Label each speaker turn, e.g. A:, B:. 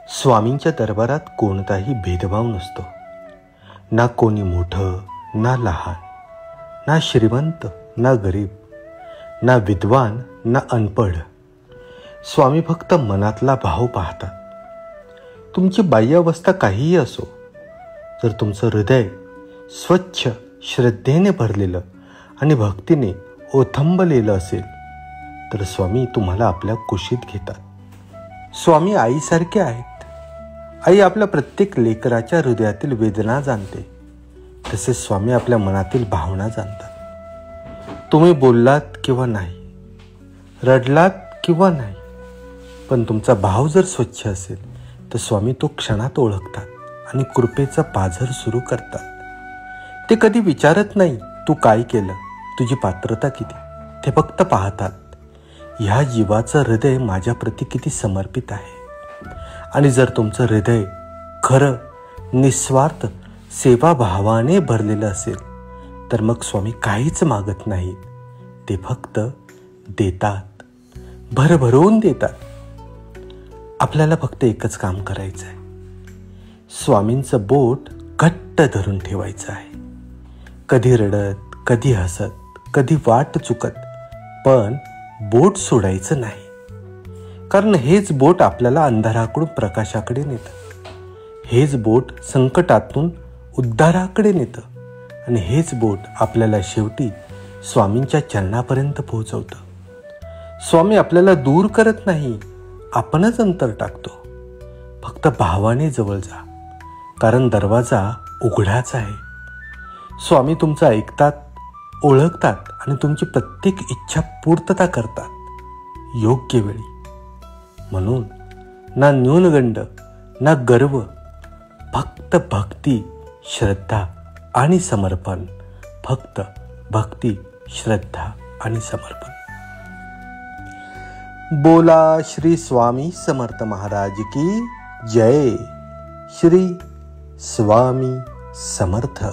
A: स्वामींच्या दरबारात कोणताही भेदभाव नसतो. ना कोणी मोठं ना लहान, ना श्रीमंत ना गरीब, ना विद्वान ना अनपढ. स्वामी फक्त मनातला भाव पाहतात. तुमची बाह्यावस्था काहीही असो, जर तुमचं हृदय स्वच्छ श्रद्धेने भरलेलं आणि भक्तीने ओथंबलेलं असेल तर स्वामी तुम्हाला आपल्या कुशीत घेतात. स्वामी आईसारखे आहेत. आई आपल्या प्रत्येक लेकराच्या हृदयातील वेदना जाणते, तसेच स्वामी आपल्या मनातील भावना जाणतात. तुम्ही बोललात किंवा नाही, रडलात किंवा नाही, पण तुमचा भाव जर स्वच्छ असेल तर स्वामी तो क्षणात ओळखतात आणि कृपेचा पाझर सुरू करतात. ते कधी विचारत नाही तू काय केलं, तुझी पात्रता किती. ते फक्त पाहतात ह्या जीवाचं हृदय माझ्याप्रती किती समर्पित आहे. आणि जर तुमचं हृदय खरं निस्वार्थ सेवाभावाने भरलेलं असेल तर मग स्वामी काहीच मागत नाहीत. ते फक्त देतात, भरभरून देतात. आपल्याला फक्त एकच काम करायचं आहे, स्वामींचं बोट घट्ट धरून ठेवायचं आहे. कधी रडत, कधी हसत, कधी वाट चुकत, पण बोट सोडायचं नाही. कारण हेच बोट आपल्याला अंधाराकडून प्रकाशाकडे नेतं. हेच बोट संकटातून उद्धाराकडे नेतं. आणि हेच बोट आपल्याला शेवटी स्वामींच्या चरणापर्यंत पोहोचवतं. स्वामी आपल्याला दूर करत नाही, आपणच अंतर टाकतो. फक्त भावाने जवळ जा, कारण दरवाजा उघडाच आहे. स्वामी तुमचं ऐकतात, ओळखतात आणि तुमची प्रत्येक इच्छा पूर्तता करतात योग्य वेळी. म्हणून ना न्यूनगंड ना गर्व, फक्त भक्ती, श्रद्धा आणि समर्पण. फक्त भक्ती, श्रद्धा आणि समर्पण. बोला श्री स्वामी समर्थ महाराज की जय. श्री स्वामी समर्थ.